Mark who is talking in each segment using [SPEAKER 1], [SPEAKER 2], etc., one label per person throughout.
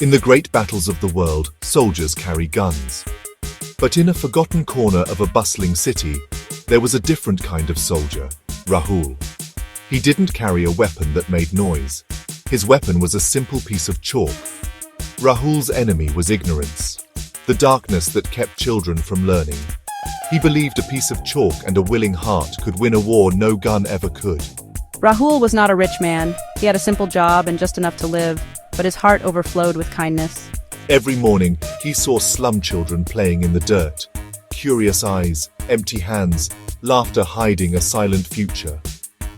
[SPEAKER 1] In the great battles of the world, soldiers carry guns. But in a forgotten corner of a bustling city, there was a different kind of soldier, Rahul. He didn't carry a weapon that made noise. His weapon was a simple piece of chalk. Rahul's enemy was ignorance, the darkness that kept children from learning. He believed a piece of chalk and a willing heart could win a war no gun ever could.
[SPEAKER 2] Rahul was not a rich man. He had a simple job and just enough to live, but his heart overflowed with kindness.
[SPEAKER 1] Every morning, he saw slum children playing in the dirt. Curious eyes, empty hands, laughter hiding a silent future.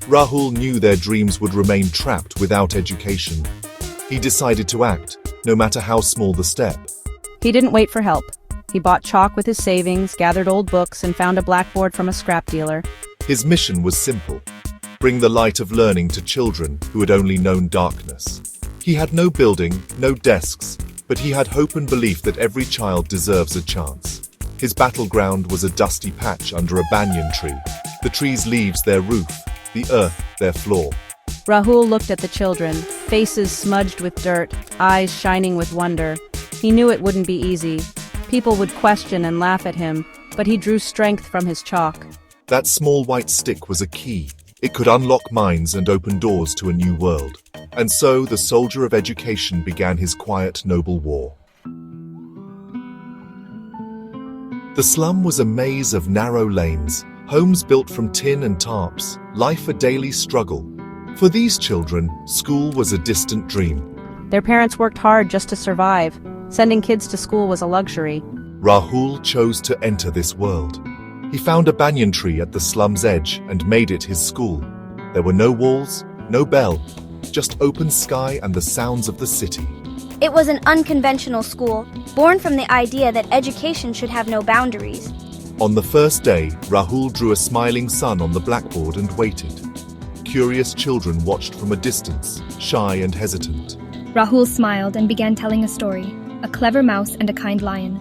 [SPEAKER 1] Rahul knew their dreams would remain trapped without education. He decided to act, no matter how small the step.
[SPEAKER 2] He didn't wait for help. He bought chalk with his savings, gathered old books, and found a blackboard from a scrap dealer.
[SPEAKER 1] His mission was simple: bring the light of learning to children who had only known darkness. He had no building, no desks, but he had hope and belief that every child deserves a chance. His battleground was a dusty patch under a banyan tree, the tree's leaves their roof, the earth their floor.
[SPEAKER 2] Rahul looked at the children, faces smudged with dirt, eyes shining with wonder. He knew it wouldn't be easy. People would question and laugh at him, but he drew strength from his chalk.
[SPEAKER 1] That small white stick was a key. It could unlock minds and open doors to a new world. And so the soldier of education began his quiet, noble war. The slum was a maze of narrow lanes, homes built from tin and tarps, life a daily struggle. For these children, school was a distant dream.
[SPEAKER 2] Their parents worked hard just to survive. Sending kids to school was a luxury.
[SPEAKER 1] Rahul chose to enter this world. He found a banyan tree at the slum's edge and made it his school. There were no walls, no bell, just open sky and the sounds of the city.
[SPEAKER 3] It was an unconventional school, born from the idea that education should have no boundaries.
[SPEAKER 1] On the first day, Rahul drew a smiling sun on the blackboard and waited. Curious children watched from a distance, shy and hesitant.
[SPEAKER 4] Rahul smiled and began telling a story, a clever mouse and a kind lion.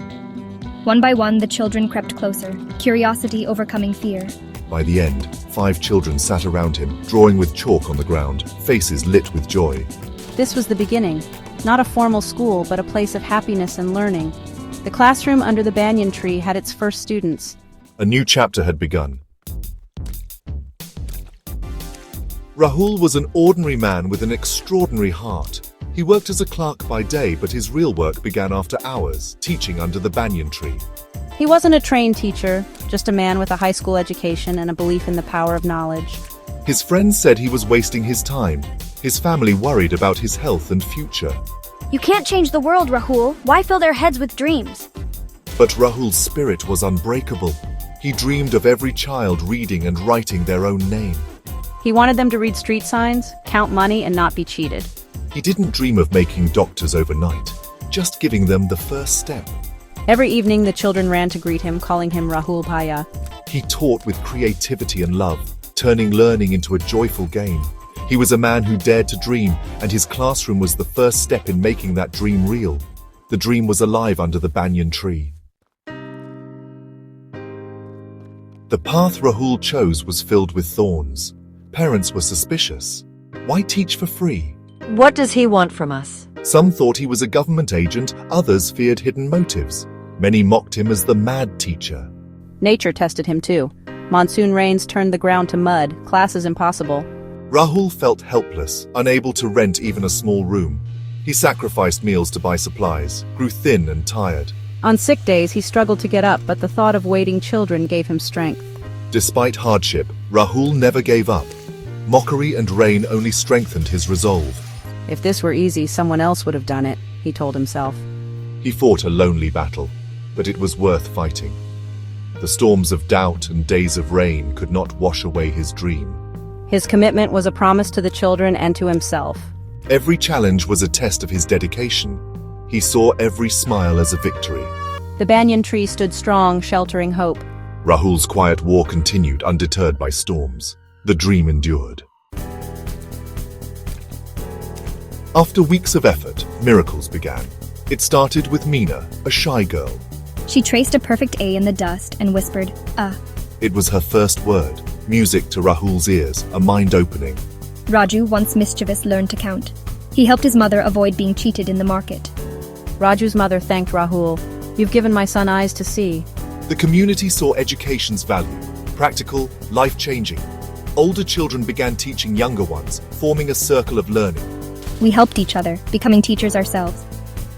[SPEAKER 4] One by one, the children crept closer, curiosity overcoming fear.
[SPEAKER 1] By the end, 5 children sat around him, drawing with chalk on the ground, faces lit with joy.
[SPEAKER 2] This was the beginning. Not a formal school, but a place of happiness and learning. The classroom under the banyan tree had its first students.
[SPEAKER 1] A new chapter had begun. Rahul was an ordinary man with an extraordinary heart. He worked as a clerk by day, but his real work began after hours, teaching under the banyan tree.
[SPEAKER 2] He wasn't a trained teacher, just a man with a high school education and a belief in the power of knowledge.
[SPEAKER 1] His friends said he was wasting his time. His family worried about his health and future.
[SPEAKER 3] You can't change the world, Rahul. Why fill their heads with dreams?
[SPEAKER 1] But Rahul's spirit was unbreakable. He dreamed of every child reading and writing their own name.
[SPEAKER 2] He wanted them to read street signs, count money, and not be cheated.
[SPEAKER 1] He didn't dream of making doctors overnight, just giving them the first step.
[SPEAKER 2] Every evening, the children ran to greet him, calling him Rahul Bhaiya.
[SPEAKER 1] He taught with creativity and love, turning learning into a joyful game. He was a man who dared to dream, and his classroom was the first step in making that dream real. The dream was alive under the banyan tree. The path Rahul chose was filled with thorns. Parents were suspicious. Why teach for free?
[SPEAKER 5] What does he want from us?
[SPEAKER 1] Some thought he was a government agent, others feared hidden motives. Many mocked him as the mad teacher.
[SPEAKER 2] Nature tested him too. Monsoon rains turned the ground to mud, classes impossible.
[SPEAKER 1] Rahul felt helpless, unable to rent even a small room. He sacrificed meals to buy supplies, grew thin and tired.
[SPEAKER 2] On sick days, he struggled to get up, but the thought of waiting children gave him strength.
[SPEAKER 1] Despite hardship, Rahul never gave up. Mockery and rain only strengthened his resolve.
[SPEAKER 2] If this were easy, someone else would have done it, he told himself.
[SPEAKER 1] He fought a lonely battle, but it was worth fighting. The storms of doubt and days of rain could not wash away his dream.
[SPEAKER 2] His commitment was a promise to the children and to himself.
[SPEAKER 1] Every challenge was a test of his dedication. He saw every smile as a victory.
[SPEAKER 2] The banyan tree stood strong, sheltering hope.
[SPEAKER 1] Rahul's quiet war continued, undeterred by storms. The dream endured. After weeks of effort, miracles began. It started with Meena, a shy girl.
[SPEAKER 4] She traced a perfect A in the dust and whispered,
[SPEAKER 1] It was her first word, music to Rahul's ears, a mind-opening.
[SPEAKER 4] Raju, once mischievous, learned to count. He helped his mother avoid being cheated in the market.
[SPEAKER 2] Raju's mother thanked Rahul. You've given my son eyes to see.
[SPEAKER 1] The community saw education's value, practical, life-changing. Older children began teaching younger ones, forming a circle of learning.
[SPEAKER 4] We helped each other, becoming teachers ourselves.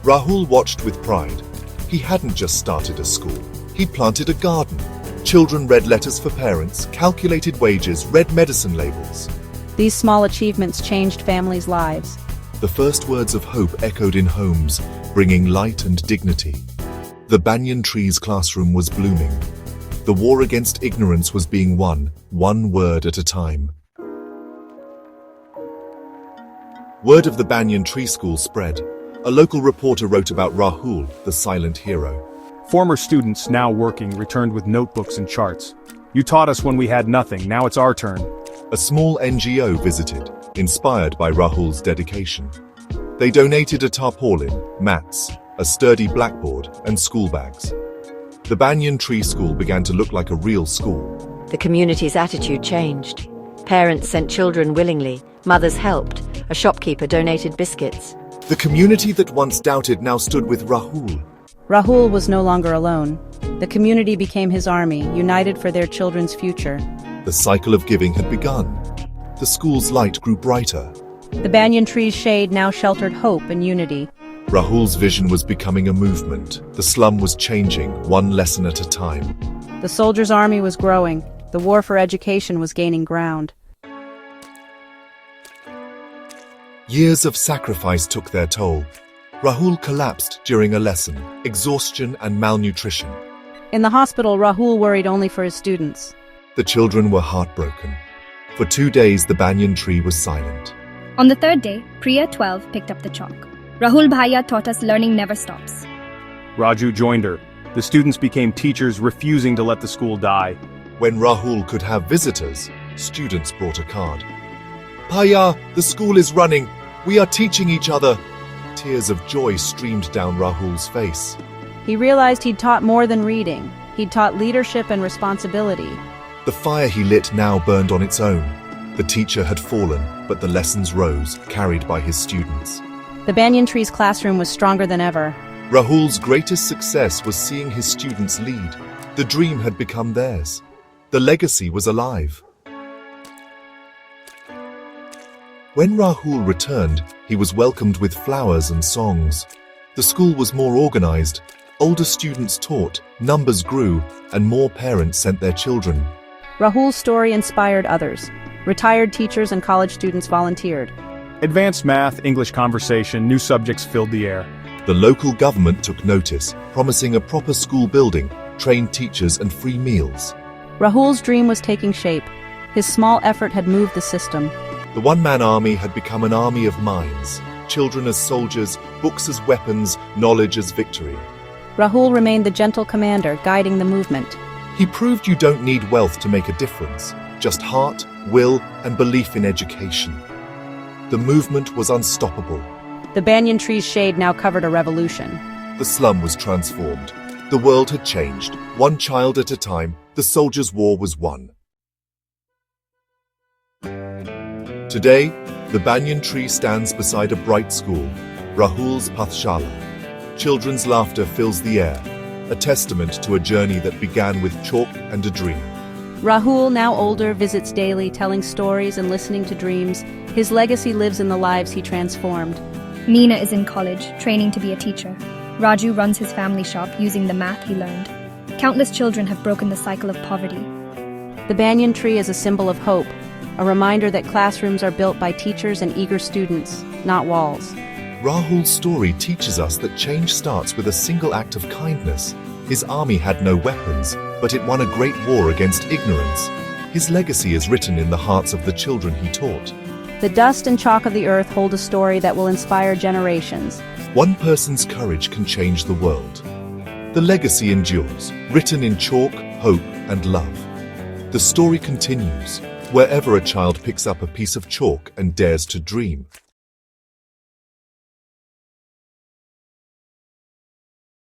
[SPEAKER 1] Rahul watched with pride. He hadn't just started a school. He'd planted a garden. Children read letters for parents, calculated wages, read medicine labels.
[SPEAKER 2] These small achievements changed families' lives.
[SPEAKER 1] The first words of hope echoed in homes, bringing light and dignity. The banyan tree's classroom was blooming. The war against ignorance was being won, one word at a time. Word of the Banyan Tree School spread. A local reporter wrote about Rahul, the silent hero.
[SPEAKER 6] Former students, now working, returned with notebooks and charts. You taught us when we had nothing, now it's our turn.
[SPEAKER 1] A small NGO visited, inspired by Rahul's dedication. They donated a tarpaulin, mats, a sturdy blackboard, and school bags. The Banyan Tree School began to look like a real school.
[SPEAKER 5] The community's attitude changed. Parents sent children willingly, mothers helped, a shopkeeper donated biscuits.
[SPEAKER 1] The community that once doubted now stood with Rahul.
[SPEAKER 2] Rahul was no longer alone. The community became his army, united for their children's future.
[SPEAKER 1] The cycle of giving had begun. The school's light grew brighter.
[SPEAKER 2] The banyan tree's shade now sheltered hope and unity.
[SPEAKER 1] Rahul's vision was becoming a movement. The slum was changing, one lesson at a time.
[SPEAKER 2] The soldiers' army was growing. The war for education was gaining ground.
[SPEAKER 1] Years of sacrifice took their toll. Rahul collapsed during a lesson, exhaustion and malnutrition.
[SPEAKER 2] In the hospital, Rahul worried only for his students.
[SPEAKER 1] The children were heartbroken. For 2 days, the banyan tree was silent.
[SPEAKER 4] On the third day, Priya, 12, picked up the chalk. Rahul Bhaiya taught us learning never stops.
[SPEAKER 6] Raju joined her. The students became teachers, refusing to let the school die.
[SPEAKER 1] When Rahul could have visitors, students brought a card. Bhaiya, the school is running. We are teaching each other. Tears of joy streamed down Rahul's face.
[SPEAKER 2] He realized he'd taught more than reading. He'd taught leadership and responsibility.
[SPEAKER 1] The fire he lit now burned on its own. The teacher had fallen, but the lessons rose, carried by his students.
[SPEAKER 2] The banyan tree's classroom was stronger than ever.
[SPEAKER 1] Rahul's greatest success was seeing his students lead. The dream had become theirs. The legacy was alive. When Rahul returned, he was welcomed with flowers and songs. The school was more organized. Older students taught, numbers grew, and more parents sent their children.
[SPEAKER 2] Rahul's story inspired others. Retired teachers and college students volunteered.
[SPEAKER 6] Advanced math, English conversation, new subjects filled the air.
[SPEAKER 1] The local government took notice, promising a proper school building, trained teachers and free meals.
[SPEAKER 2] Rahul's dream was taking shape. His small effort had moved the system.
[SPEAKER 1] The one-man army had become an army of minds. Children as soldiers, books as weapons, knowledge as victory.
[SPEAKER 2] Rahul remained the gentle commander, guiding the movement.
[SPEAKER 1] He proved you don't need wealth to make a difference, just heart, will, and belief in education. The movement was unstoppable.
[SPEAKER 2] The banyan tree's shade now covered a revolution.
[SPEAKER 1] The slum was transformed. The world had changed. One child at a time, the soldiers' war was won. Today, the banyan tree stands beside a bright school, Rahul's Pathshala. Children's laughter fills the air, a testament to a journey that began with chalk and a dream.
[SPEAKER 2] Rahul, now older, visits daily, telling stories and listening to dreams. His legacy lives in the lives he transformed.
[SPEAKER 4] Meena is in college, training to be a teacher. Raju runs his family shop using the math he learned. Countless children have broken the cycle of poverty.
[SPEAKER 2] The banyan tree is a symbol of hope, a reminder that classrooms are built by teachers and eager students, not walls.
[SPEAKER 1] Rahul's story teaches us that change starts with a single act of kindness. His army had no weapons, but it won a great war against ignorance. His legacy is written in the hearts of the children he taught.
[SPEAKER 2] The dust and chalk of the earth hold a story that will inspire generations.
[SPEAKER 1] One person's courage can change the world. The legacy endures, written in chalk, hope, and love. The story continues, wherever a child picks up a piece of chalk and dares to dream.